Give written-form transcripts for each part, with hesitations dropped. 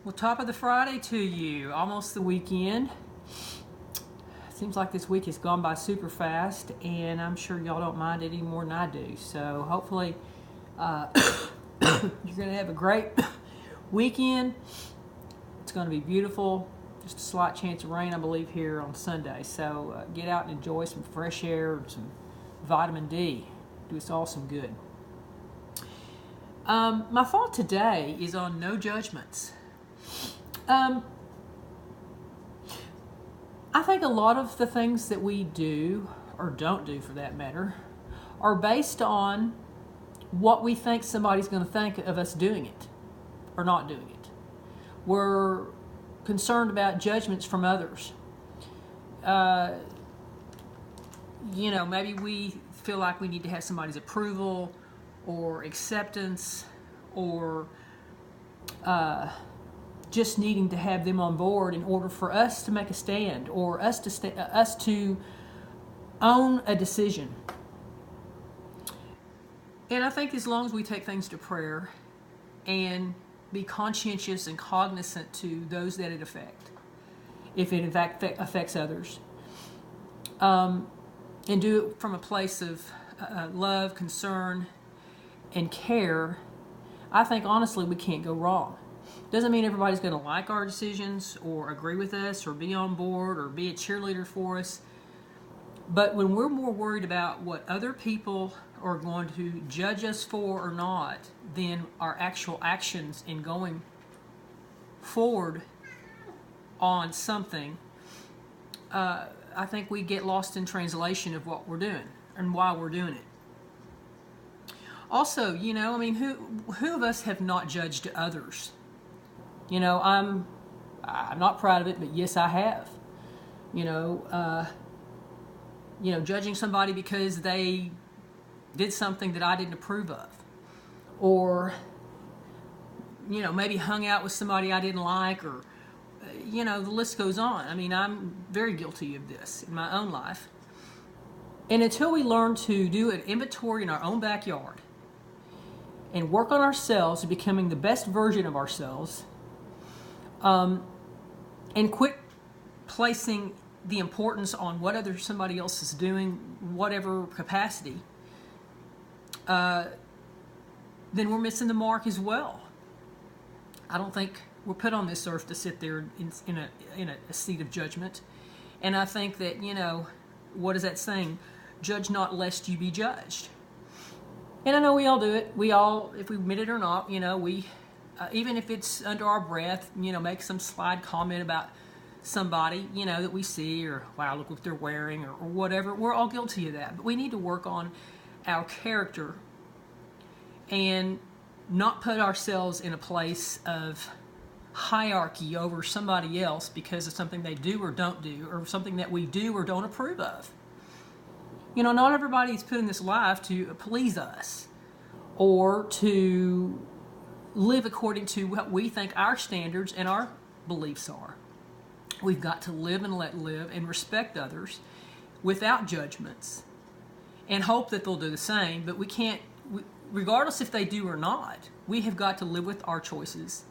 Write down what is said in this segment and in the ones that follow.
Well, top of the Friday to you. Almost the weekend. Seems like this week has gone by super fast, and I'm sure y'all don't mind it any more than I do. So hopefully you're going to have a great weekend. It's going to be beautiful. Just a slight chance of rain, I believe, here on Sunday. So get out and enjoy some fresh air and some vitamin D. Do us all some good. My thought today is on no judgments. I think a lot of the things that we do, or don't do for that matter, are based on what we think somebody's going to think of us doing it or not doing it. We're concerned about judgments from others. Maybe we feel like we need to have somebody's approval or acceptance or just needing to have them on board in order for us to make a stand or us to own a decision. And I think as long as we take things to prayer and be conscientious and cognizant to those that it affects, if it in fact affects others, and do it from a place of love, concern, and care, I think honestly we can't go wrong. Doesn't mean everybody's going to like our decisions or agree with us or be on board or be a cheerleader for us. But when we're more worried about what other people are going to judge us for or not than our actual actions in going forward on something, I think we get lost in translation of what we're doing and why we're doing it. Also, who of us have not judged others? I'm not proud of it, but yes, I have. Judging somebody because they did something that I didn't approve of, or maybe hung out with somebody I didn't like, or the list goes on. I'm very guilty of this in my own life. And until we learn to do an inventory in our own backyard and work on ourselves to becoming the best version of ourselves, and quit placing the importance on what somebody else is doing, whatever capacity, then we're missing the mark as well. I don't think we're put on this earth to sit there in a seat of judgment. And I think that, what is that saying? Judge not lest you be judged. And I know we all do it. We all, if we admit it or not, we even if it's under our breath, make some slide comment about somebody, that we see, or wow, look what they're wearing, or whatever. We're all guilty of that. But we need to work on our character and not put ourselves in a place of hierarchy over somebody else because of something they do or don't do, or something that we do or don't approve of. Not everybody's put in this life to please us or to live according to what we think our standards and our beliefs are. We've got to live and let live and respect others without judgments and hope that they'll do the same. But we can't, regardless if they do or not, we have got to live with our choices,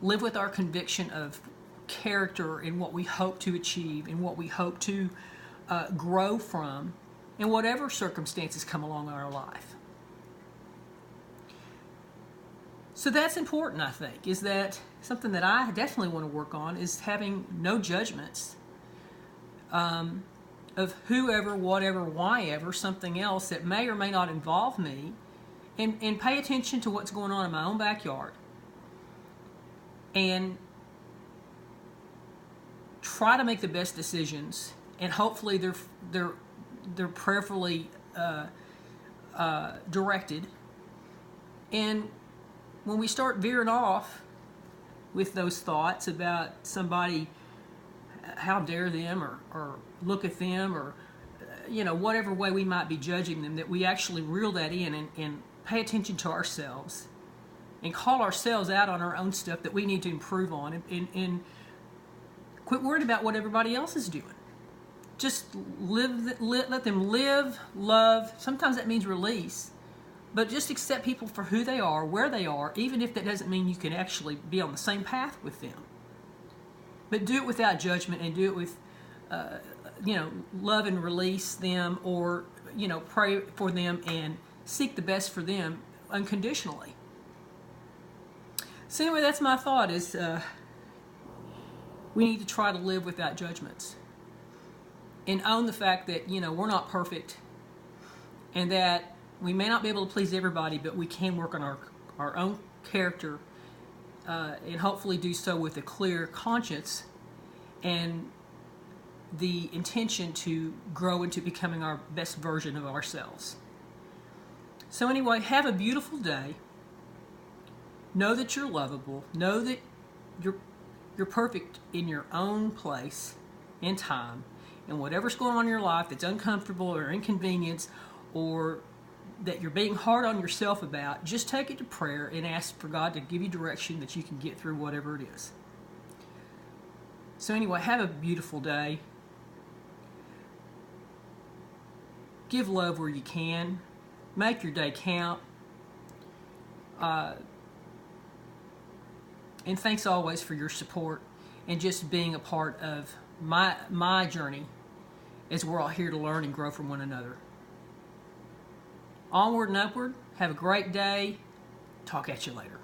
live with our conviction of character and what we hope to achieve and what we hope to grow from in whatever circumstances come along in our life. So that's important, I think, is that something that I definitely want to work on is having no judgments of whoever, whatever, why ever, something else that may or may not involve me, and pay attention to what's going on in my own backyard and try to make the best decisions, and hopefully they're prayerfully directed. And when we start veering off with those thoughts about somebody, how dare them, or look at them, or whatever way we might be judging them, that we actually reel that in and pay attention to ourselves and call ourselves out on our own stuff that we need to improve on, and quit worrying about what everybody else is doing. Just let them live, love. Sometimes that means release, But just accept people for who they are, where they are, even if that doesn't mean you can actually be on the same path with them. But do it without judgment, and do it with, love and release them, or, pray for them and seek the best for them unconditionally. So anyway, that's my thought, is we need to try to live without judgments. And own the fact that, we're not perfect, and that we may not be able to please everybody, but we can work on our own character, and hopefully do so with a clear conscience and the intention to grow into becoming our best version of ourselves. So anyway, have a beautiful day. Know that you're lovable. Know that you're perfect in your own place and time. And whatever's going on in your life that's uncomfortable or inconvenience, or that you're being hard on yourself about, just take it to prayer and ask for God to give you direction that you can get through whatever it is. So anyway, have a beautiful day. Give love where you can. Make your day count. And thanks always for your support and just being a part of my journey, as we're all here to learn and grow from one another. Onward and upward. Have a great day. Talk at you later.